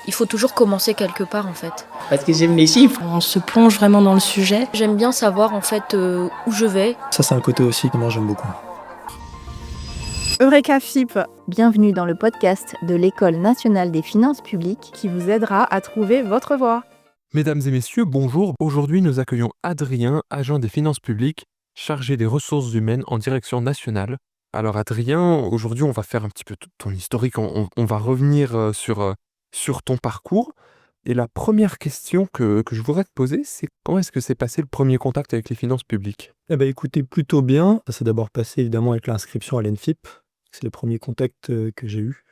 Il faut toujours commencer quelque part en fait. Parce que j'aime les chiffres. On se plonge vraiment dans le sujet. J'aime bien savoir en fait où je vais. Ça, c'est un côté aussi que moi j'aime beaucoup. Eureka FIP, bienvenue dans le podcast de l'École nationale des finances publiques qui vous aidera à trouver votre voie. Mesdames et messieurs, bonjour. Aujourd'hui, nous accueillons Adrien, agent des finances publiques, chargé des ressources humaines en direction nationale. Alors Adrien, aujourd'hui, on va faire un petit peu ton historique, on va revenir sur ton parcours. Et la première question que je voudrais te poser, c'est comment est-ce que s'est passé le premier contact avec les finances publiques? Eh ben, écoutez, plutôt bien. Ça s'est d'abord passé évidemment avec l'inscription à l'ENFIP. C'est le premier contact que j'ai eu.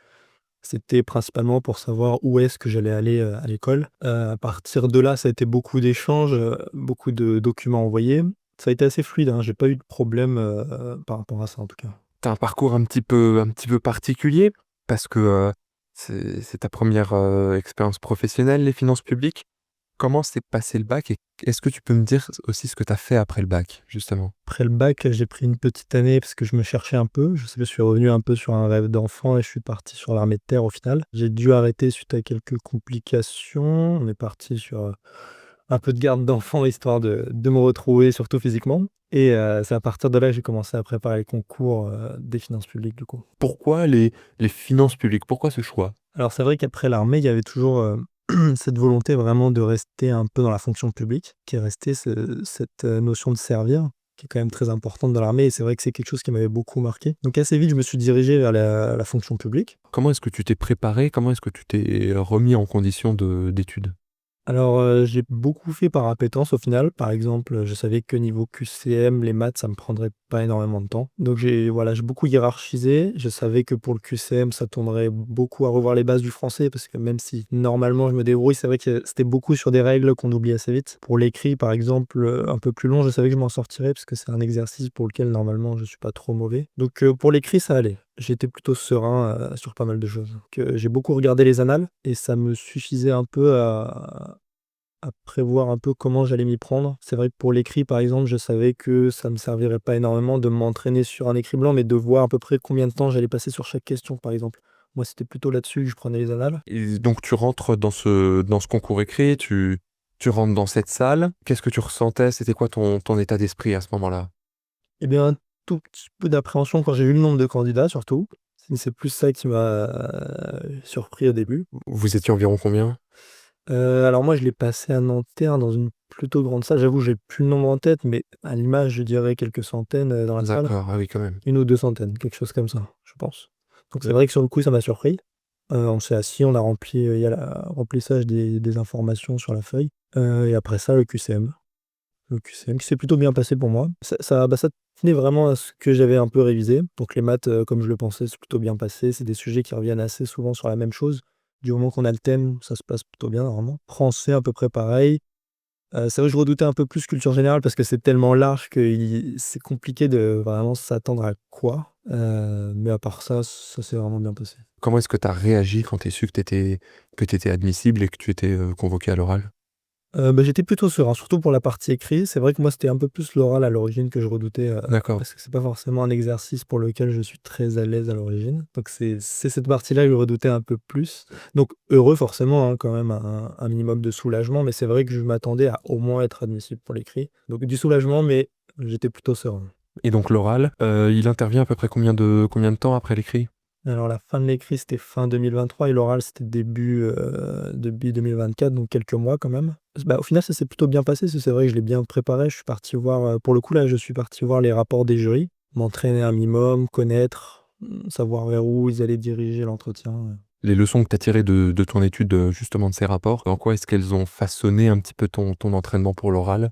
C'était principalement pour savoir où est-ce que j'allais aller à l'école. À partir de là, ça a été beaucoup d'échanges, beaucoup de documents envoyés. Ça a été assez fluide, hein. J'ai pas eu de problème par rapport à ça en tout cas. Tu as un parcours un petit peu particulier parce que c'est ta première expérience professionnelle, les finances publiques. Comment s'est passé le bac et est-ce que tu peux me dire aussi ce que tu as fait après le bac, justement? Après le bac, j'ai pris une petite année parce que je me cherchais un peu. Je suis revenu un peu sur un rêve d'enfant et je suis parti sur l'armée de terre au final. J'ai dû arrêter suite à quelques complications. On est parti sur un peu de garde d'enfant histoire de me retrouver, surtout physiquement. Et c'est à partir de là que j'ai commencé à préparer le concours des finances publiques du coup. Pourquoi les finances publiques? Pourquoi ce choix? Alors c'est vrai qu'après l'armée, il y avait toujours cette volonté vraiment de rester un peu dans la fonction publique, qui est restée cette notion de servir, qui est quand même très importante dans l'armée. Et c'est vrai que c'est quelque chose qui m'avait beaucoup marqué. Donc assez vite, je me suis dirigé vers la fonction publique. Comment est-ce que tu t'es préparé? Comment est-ce que tu t'es remis en condition d'études? Alors, j'ai beaucoup fait par appétence au final. Par exemple, je savais que niveau QCM, les maths, ça me prendrait pas énormément de temps. Donc j'ai beaucoup hiérarchisé. Je savais que pour le QCM, ça tournerait beaucoup à revoir les bases du français parce que même si normalement je me débrouille, c'est vrai que c'était beaucoup sur des règles qu'on oublie assez vite. Pour l'écrit, par exemple, un peu plus long, je savais que je m'en sortirais parce que c'est un exercice pour lequel normalement je suis pas trop mauvais. Donc pour l'écrit, ça allait. J'étais plutôt serein, sur pas mal de choses. Que j'ai beaucoup regardé les annales et ça me suffisait un peu à prévoir un peu comment j'allais m'y prendre. C'est vrai que pour l'écrit, par exemple, je savais que ça me servirait pas énormément de m'entraîner sur un écrit blanc, mais de voir à peu près combien de temps j'allais passer sur chaque question, par exemple. Moi, c'était plutôt là-dessus que je prenais les annales. Et donc tu rentres dans ce concours écrit, tu rentres dans cette salle. Qu'est-ce que tu ressentais? C'était quoi ton état d'esprit à ce moment-là? Eh bien, un tout petit peu d'appréhension quand j'ai vu le nombre de candidats surtout. C'est plus ça qui m'a surpris au début. Vous étiez environ combien? Alors moi, je l'ai passé à Nanterre dans une plutôt grande salle. J'avoue, j'ai plus le nombre en tête, mais à l'image, je dirais quelques centaines, dans la salle. D'accord, ah oui quand même. 1 ou 2 centaines, quelque chose comme ça, je pense. Donc c'est vrai que sur le coup, ça m'a surpris. On s'est assis, on a rempli, il y a la remplissage des informations sur la feuille, et après ça, le QCM. Le QCM qui s'est plutôt bien passé pour moi. Ça tenait vraiment à ce que j'avais un peu révisé. Donc les maths, comme je le pensais, c'est plutôt bien passé. C'est des sujets qui reviennent assez souvent sur la même chose. Du moment qu'on a le thème, ça se passe plutôt bien normalement. Français, à peu près pareil. C'est vrai que je redoutais un peu plus culture générale parce que c'est tellement large que c'est compliqué de vraiment s'attendre à quoi. Mais à part ça, ça s'est vraiment bien passé. Comment est-ce que tu as réagi quand tu as su que tu étais admissible et que tu étais convoqué à l'oral? J'étais plutôt serein, surtout pour la partie écrite. C'est vrai que moi, c'était un peu plus l'oral à l'origine que je redoutais, D'accord. parce que c'est pas forcément un exercice pour lequel je suis très à l'aise à l'origine. Donc c'est cette partie-là que je redoutais un peu plus. Donc heureux forcément, hein, quand même un minimum de soulagement, mais c'est vrai que je m'attendais à au moins être admissible pour l'écrit. Donc du soulagement, mais j'étais plutôt serein. Et donc l'oral, il intervient à peu près combien de temps après l'écrit? Alors la fin de l'écrit, c'était fin 2023 et l'oral, c'était début 2024, donc quelques mois quand même. Au final, ça s'est plutôt bien passé, parce que c'est vrai que je l'ai bien préparé. Je suis parti voir, pour le coup là, je suis parti voir les rapports des jurys, m'entraîner un minimum, connaître, savoir vers où ils allaient diriger l'entretien. Les leçons que tu as tirées de ton étude, justement de ces rapports, en quoi est-ce qu'elles ont façonné un petit peu ton entraînement pour l'oral?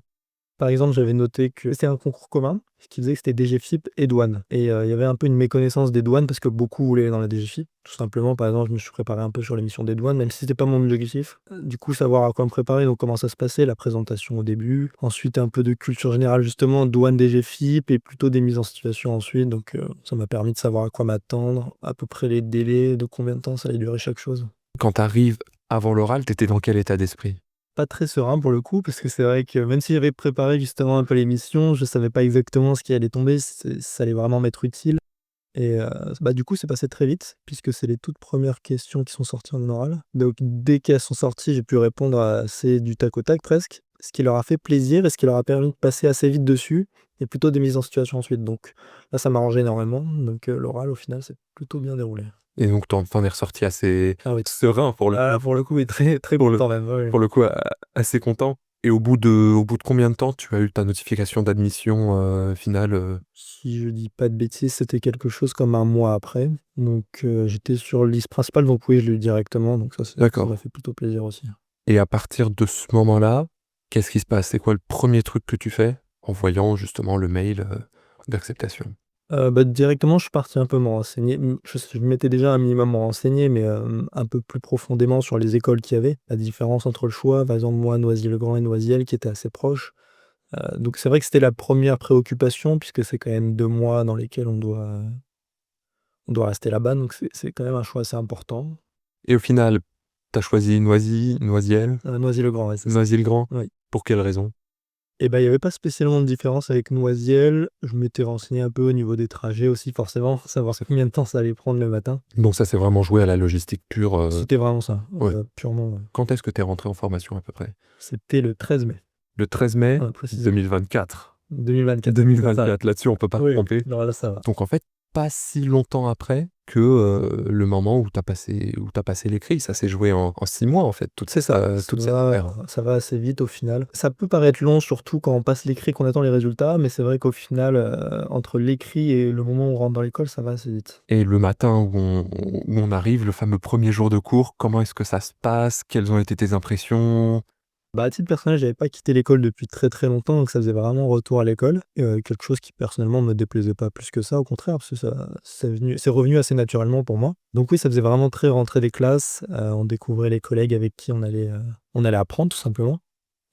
Par exemple, j'avais noté que c'était un concours commun, ce qui faisait que c'était DGFiP et douane. Et il y avait un peu une méconnaissance des douanes parce que beaucoup voulaient aller dans la DGFiP. Tout simplement, par exemple, je me suis préparé un peu sur l'émission des douanes, même si c'était pas mon objectif. Du coup, savoir à quoi me préparer, donc comment ça se passait, la présentation au début. Ensuite, un peu de culture générale, justement, douane DGFiP et plutôt des mises en situation ensuite. Donc, ça m'a permis de savoir à quoi m'attendre, à peu près les délais, de combien de temps ça allait durer chaque chose. Quand tu arrives avant l'oral, tu étais dans quel état d'esprit? Pas très serein pour le coup, parce que c'est vrai que même si j'avais préparé justement un peu l'émission, je savais pas exactement ce qui allait tomber, ça allait vraiment m'être utile. et du coup, c'est passé très vite puisque c'est les toutes premières questions qui sont sorties en oral. Donc dès qu'elles sont sorties, j'ai pu répondre assez du tac au tac presque, ce qui leur a fait plaisir et ce qui leur a permis de passer assez vite dessus et plutôt des mises en situation ensuite. Donc là, ça m'a arrangé énormément. Donc l'oral, au final, s'est plutôt bien déroulé. Et donc t'en es ressorti assez Ah oui. serein pour Pour le coup, oui, très, très Pour le- content même, ouais. pour le coup, assez content. Et au bout de combien de temps tu as eu ta notification d'admission finale? Si je dis pas de bêtises, c'était quelque chose comme un mois après. Donc j'étais sur liste principale, donc oui, je l'ai eu directement. Donc ça D'accord. m'a fait plutôt plaisir aussi. Et à partir de ce moment-là, qu'est-ce qui se passe? C'est quoi le premier truc que tu fais en voyant justement le mail d'acceptation? Directement, je suis parti un peu me renseigner. Je m'étais déjà un minimum renseigné, mais un peu plus profondément sur les écoles qu'il y avait. La différence entre le choix, par exemple, moi, Noisy-le-Grand et Noisiel, qui étaient assez proches. Donc c'est vrai que c'était la première préoccupation, puisque c'est quand même 2 mois dans lesquels on doit rester là-bas, donc c'est quand même un choix assez important. Et au final, t'as choisi Noisy, Noisiel, Noisy-le-Grand, ouais, c'est ça. Noisy-le-Grand? Oui. Pour quelle raison? Et il y avait pas spécialement de différence avec Noisiel. Je m'étais renseigné un peu au niveau des trajets aussi, forcément, savoir combien de temps ça allait prendre le matin. Donc ça, c'est vraiment joué à la logistique pure. C'était vraiment ça, ouais. purement, ouais. Quand est-ce que t'es rentré en formation à peu près? C'était le 13 mai Le 13 mai Ouais, précisément. 2024. 2024. 2024, là-dessus, on peut pas Oui, se tromper. non, là, ça va. Donc en fait, pas si longtemps après que le moment où t'as passé l'écrit. Ça s'est joué en 6 mois en fait, toute cette affaire. Ça va assez vite au final. Ça peut paraître long, surtout quand on passe l'écrit, qu'on attend les résultats, mais c'est vrai qu'au final, entre l'écrit et le moment où on rentre dans l'école, ça va assez vite. Et le matin où on arrive, le fameux premier jour de cours, comment est-ce que ça se passe? Quelles ont été tes impressions? À titre personnel, j'avais pas quitté l'école depuis très, très longtemps, donc ça faisait vraiment retour à l'école. Quelque chose qui personnellement me déplaisait pas plus que ça, au contraire, parce que c'est revenu assez naturellement pour moi. Donc oui, ça faisait vraiment très rentrée des classes, on découvrait les collègues avec qui on allait apprendre tout simplement.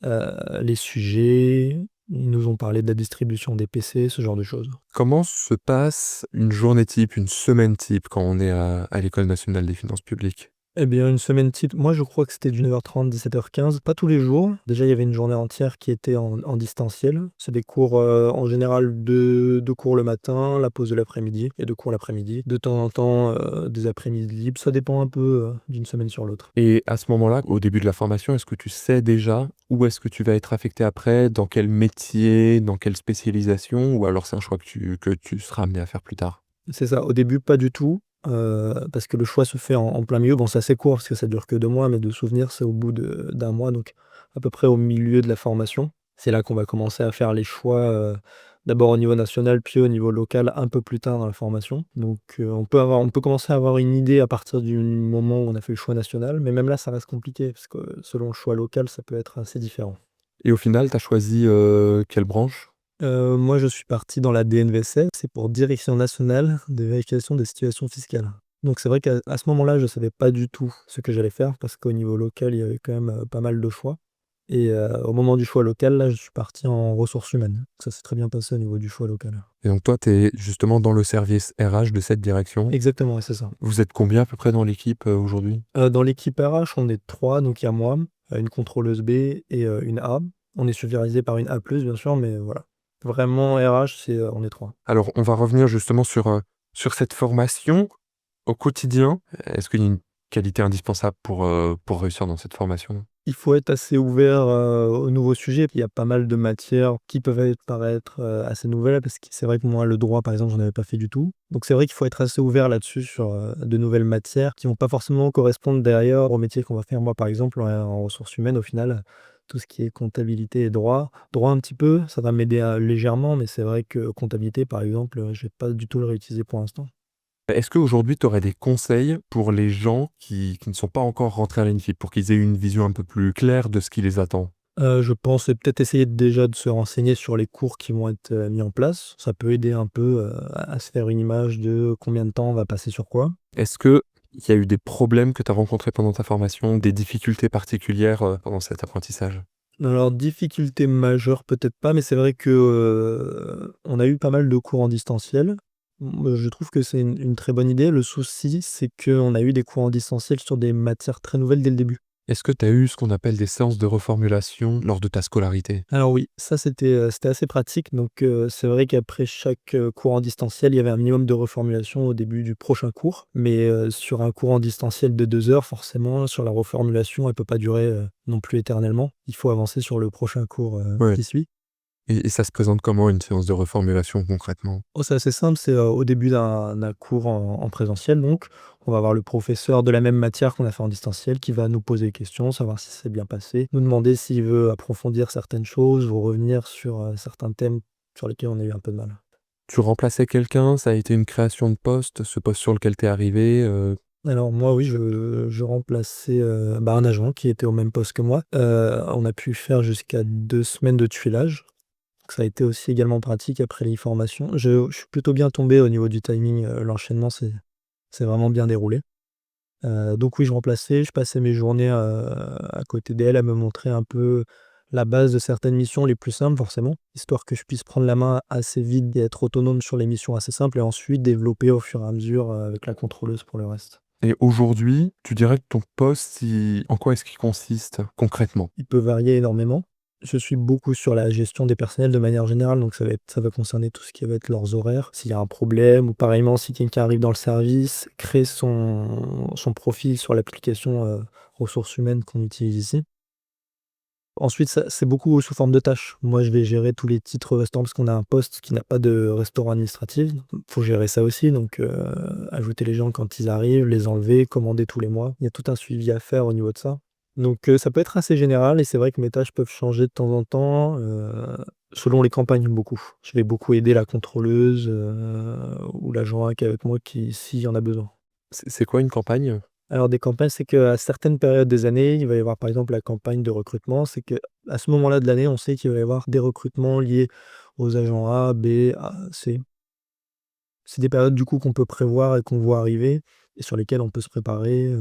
Les sujets, ils nous ont parlé de la distribution des PC, ce genre de choses. Comment se passe une journée type, une semaine type quand on est à l'École nationale des finances publiques? Eh bien, une semaine type, moi je crois que c'était du 9h30, 17h15, pas tous les jours. Déjà, il y avait une journée entière qui était en distanciel. C'est des cours, en général, deux cours le matin, la pause de l'après-midi et 2 cours l'après-midi. De temps en temps, des après-midi libres, ça dépend un peu d'une semaine sur l'autre. Et à ce moment-là, au début de la formation, est-ce que tu sais déjà où est-ce que tu vas être affecté après, dans quel métier, dans quelle spécialisation, ou alors c'est un choix que tu seras amené à faire plus tard? C'est ça, au début, pas du tout, parce que le choix se fait en plein milieu. Bon, c'est assez court parce que ça dure que 2 mois, mais de souvenir, c'est au bout d'un mois, donc à peu près au milieu de la formation. C'est là qu'on va commencer à faire les choix, d'abord au niveau national, puis au niveau local, un peu plus tard dans la formation. Donc, on peut commencer à avoir une idée à partir du moment où on a fait le choix national, mais même là, ça reste compliqué parce que selon le choix local, ça peut être assez différent. Et au final, tu as choisi quelle branche? Moi, je suis parti dans la DNVSF, c'est pour Direction nationale de vérification des situations fiscales. Donc c'est vrai qu'à ce moment-là, je ne savais pas du tout ce que j'allais faire parce qu'au niveau local, il y avait quand même, pas mal de choix et au moment du choix local, là, je suis parti en ressources humaines. Ça s'est très bien passé au niveau du choix local. Et donc toi, tu es justement dans le service RH de cette direction. Exactement, ouais, c'est ça. Vous êtes combien à peu près dans l'équipe aujourd'hui? Dans l'équipe RH, on est 3, donc il y a moi, une contrôleuse B et une A. On est supervisé par une A+, bien sûr, mais voilà. Vraiment RH, on est 3. Alors, on va revenir justement sur cette formation au quotidien. Est-ce qu'il y a une qualité indispensable pour réussir dans cette formation? Il faut être assez ouvert, aux nouveaux sujets. Il y a pas mal de matières qui peuvent paraître, assez nouvelles parce que c'est vrai que moi, le droit, par exemple, j'en avais pas fait du tout. Donc c'est vrai qu'il faut être assez ouvert là-dessus sur, de nouvelles matières qui vont pas forcément correspondre derrière au métier qu'on va faire. Moi, par exemple, en ressources humaines, au final, tout ce qui est comptabilité et droit. Droit un petit peu, ça va m'aider, légèrement, mais c'est vrai que comptabilité, par exemple, je vais pas du tout le réutiliser pour l'instant. Est-ce qu'aujourd'hui, tu aurais des conseils pour les gens qui ne sont pas encore rentrés à l'ENFIP, pour qu'ils aient une vision un peu plus claire de ce qui les attend? Je pense peut-être essayer déjà de se renseigner sur les cours qui vont être, mis en place. Ça peut aider un peu, à se faire une image de combien de temps on va passer sur quoi. Est-ce qu'il y a eu des problèmes que tu as rencontrés pendant ta formation, des difficultés particulières pendant cet apprentissage? Alors difficulté majeure peut-être pas, mais c'est vrai que, on a eu pas mal de cours en distanciel. Je trouve que c'est une très bonne idée. Le souci, c'est qu'on a eu des cours en distanciel sur des matières très nouvelles dès le début. Est-ce que tu as eu ce qu'on appelle des séances de reformulation lors de ta scolarité? Alors oui, ça c'était assez pratique. Donc c'est vrai qu'après chaque, cours en distanciel, il y avait un minimum de reformulation au début du prochain cours. Mais sur un cours en distanciel de 2 heures, forcément, sur la reformulation, elle peut pas durer, non plus éternellement. Il faut avancer sur le prochain cours, Ouais. qui suit. Et ça se présente comment une séance de reformulation concrètement? Oh, c'est assez simple, c'est, au début d'un cours en présentiel donc, on va avoir le professeur de la même matière qu'on a fait en distanciel qui va nous poser des questions, savoir si c'est bien passé, nous demander s'il veut approfondir certaines choses ou revenir sur, certains thèmes sur lesquels on a eu un peu de mal. Tu remplaçais quelqu'un? Ça a été une création de poste, ce poste sur lequel tu es arrivé? Alors moi oui, je remplaçais, un agent qui était au même poste que moi. On a pu faire jusqu'à 2 semaines de tuilage. Donc ça a été aussi également pratique après les formations. Je suis plutôt bien tombé au niveau du timing, l'enchaînement c'est vraiment bien déroulé. Donc oui, je remplaçais, je passais mes journées, à côté d'elle, à me montrer un peu la base de certaines missions les plus simples forcément, histoire que je puisse prendre la main assez vite et être autonome sur les missions assez simples et ensuite développer au fur et à mesure, avec la contrôleuse pour le reste. Et aujourd'hui, tu dirais que ton poste, en quoi est-ce qu'il consiste concrètement? Il peut varier énormément. Je suis beaucoup sur la gestion des personnels de manière générale, donc ça va concerner tout ce qui va être leurs horaires. S'il y a un problème ou pareillement si quelqu'un arrive dans le service, créer son profil sur l'application, ressources humaines qu'on utilise ici. Ensuite, ça c'est beaucoup sous forme de tâches. Moi, je vais gérer tous les titres restaurants parce qu'on a un poste qui n'a pas de restaurant administratif. Faut gérer ça aussi, donc ajouter les gens quand ils arrivent, les enlever, commander tous les mois. Il y a tout un suivi à faire au niveau de ça. Donc ça peut être assez général et c'est vrai que mes tâches peuvent changer de temps en temps, selon les campagnes beaucoup. Je vais beaucoup aider la contrôleuse, ou l'agent qui est avec moi qui s'il y en a besoin. C'est quoi une campagne? Alors des campagnes, c'est qu'à certaines périodes des années, il va y avoir par exemple la campagne de recrutement. C'est qu'à ce moment-là de l'année, on sait qu'il va y avoir des recrutements liés aux agents A, B, A, C. C'est des périodes du coup qu'on peut prévoir et qu'on voit arriver et sur lesquelles on peut se préparer.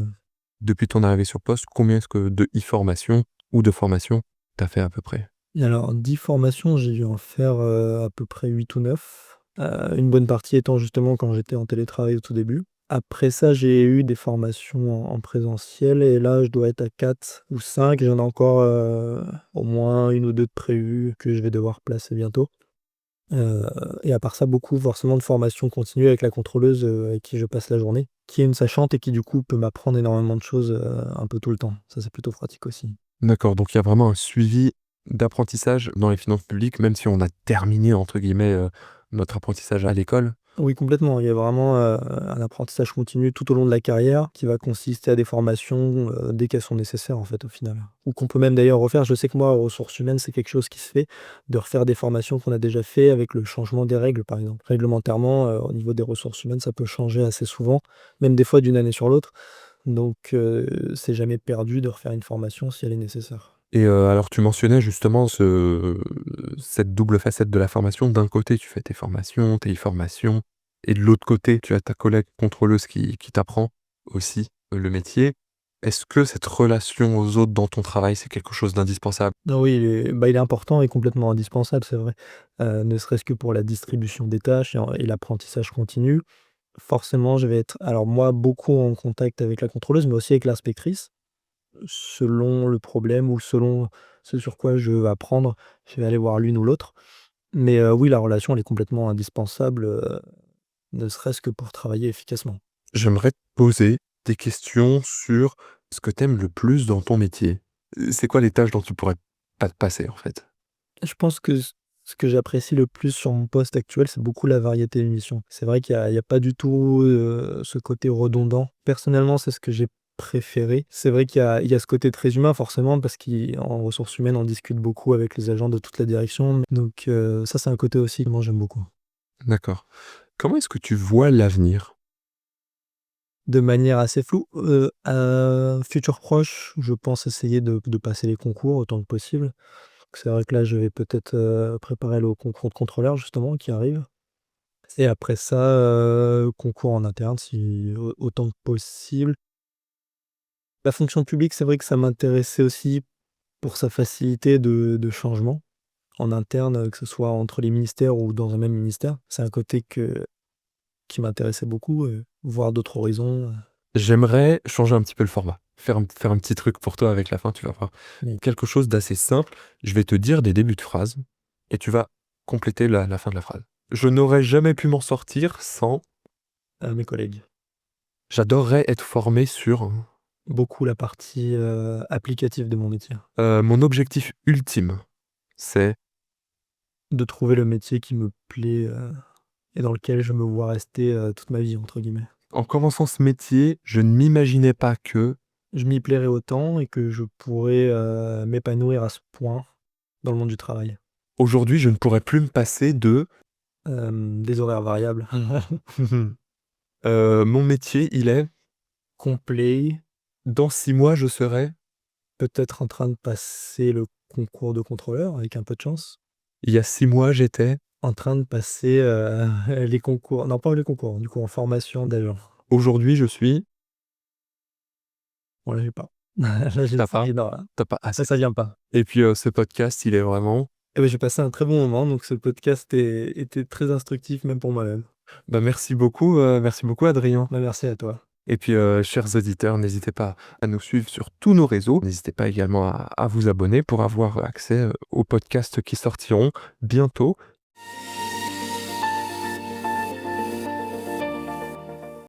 Depuis ton arrivée sur poste, combien est-ce que de e-formation ou de formation tu as fait à peu près? Et alors 10 formations, j'ai dû en faire, à peu près 8 ou 9. Une bonne partie étant justement quand j'étais en télétravail au tout début. Après ça, j'ai eu des formations en présentiel et là, je dois être à 4 ou 5. J'en ai encore, au moins une ou 2 de prévues que je vais devoir placer bientôt. Heu et à part ça, beaucoup forcément de formations continues avec la contrôleuse, avec qui je passe la journée, qui est une sachante et qui du coup peut m'apprendre énormément de choses, un peu tout le temps. Ça, c'est plutôt pratique aussi. D'accord, donc il y a vraiment un suivi d'apprentissage dans les finances publiques, même si on a «terminé» entre guillemets, notre apprentissage à l'école? Oui, complètement. Il y a vraiment, un apprentissage continu tout au long de la carrière qui va consister à des formations, dès qu'elles sont nécessaires, en fait, au final. Ou qu'on peut même d'ailleurs refaire. Je sais que moi, aux ressources humaines, c'est quelque chose qui se fait, de refaire des formations qu'on a déjà fait avec le changement des règles, par exemple. Réglementairement, au niveau des ressources humaines, ça peut changer assez souvent, même des fois d'une année sur l'autre. Donc, c'est jamais perdu de refaire une formation si elle est nécessaire. Et alors tu mentionnais justement cette double facette de la formation. D'un côté, tu fais tes formations, tes e-formations et de l'autre côté, tu as ta collègue contrôleuse qui t'apprend aussi, le métier. Est-ce que cette relation aux autres dans ton travail, c'est quelque chose d'indispensable? Ah oui, il est important et complètement indispensable, c'est vrai. Ne serait-ce que pour la distribution des tâches et l'apprentissage continu. Forcément, je vais être alors moi, beaucoup en contact avec la contrôleuse, mais aussi avec l'inspectrice. Selon le problème ou selon ce sur quoi je veux apprendre, je vais aller voir l'une ou l'autre. Mais oui, la relation, elle est complètement indispensable, ne serait-ce que pour travailler efficacement. J'aimerais te poser des questions sur ce que tu aimes le plus dans ton métier. C'est quoi les tâches dont tu pourrais pas te passer, en fait? Je pense que ce que j'apprécie le plus sur mon poste actuel, c'est beaucoup la variété des missions. C'est vrai qu'il y a pas du tout, ce côté redondant. Personnellement, c'est ce que j'ai préféré. C'est vrai qu'il y a ce côté très humain forcément parce qu'en ressources humaines, on discute beaucoup avec les agents de toute la direction. Donc ça, c'est un côté aussi que moi j'aime beaucoup. D'accord. Comment est-ce que tu vois l'avenir? De manière assez floue, à futur proche, je pense essayer de passer les concours autant que possible. C'est vrai que là, je vais peut-être, préparer le concours de contrôleur justement qui arrive et après ça, concours en interne si autant que possible. La fonction publique, c'est vrai que ça m'intéressait aussi pour sa facilité de changement en interne, que ce soit entre les ministères ou dans un même ministère. C'est un côté qui m'intéressait beaucoup, voir d'autres horizons. J'aimerais changer un petit peu le format. faire un petit truc pour toi avec la fin, tu vas voir. Oui. Quelque chose d'assez simple. Je vais te dire des débuts de phrases et tu vas compléter la fin de la phrase. Je n'aurais jamais pu m'en sortir sans... Mes collègues. J'adorerais être formé sur... Beaucoup la partie applicative de mon métier. Mon objectif ultime, c'est... De trouver le métier qui me plaît et dans lequel je me vois rester toute ma vie, entre guillemets. En commençant ce métier, je ne m'imaginais pas que... Je m'y plairais autant et que je pourrais m'épanouir à ce point dans le monde du travail. Aujourd'hui, je ne pourrais plus me passer de... Des horaires variables. Mon métier, il est... Complet. Dans 6 mois, je serai... Peut-être en train de passer le concours de contrôleur avec un peu de chance. Il y a 6 mois, j'étais... En train de passer les concours. Non, pas les concours, du coup en formation d'agent. Aujourd'hui, je suis... Bon, là, j'ai pas. Là, j'ai T'as pas? non, là. T'as pas assez. Ça vient pas. Et puis, ce podcast, il est vraiment... Eh ben, j'ai passé un très bon moment, donc ce podcast était très instructif, même pour moi-même. merci beaucoup Adrien. Merci à toi. Et puis, chers auditeurs, n'hésitez pas à nous suivre sur tous nos réseaux. N'hésitez pas également à vous abonner pour avoir accès aux podcasts qui sortiront bientôt.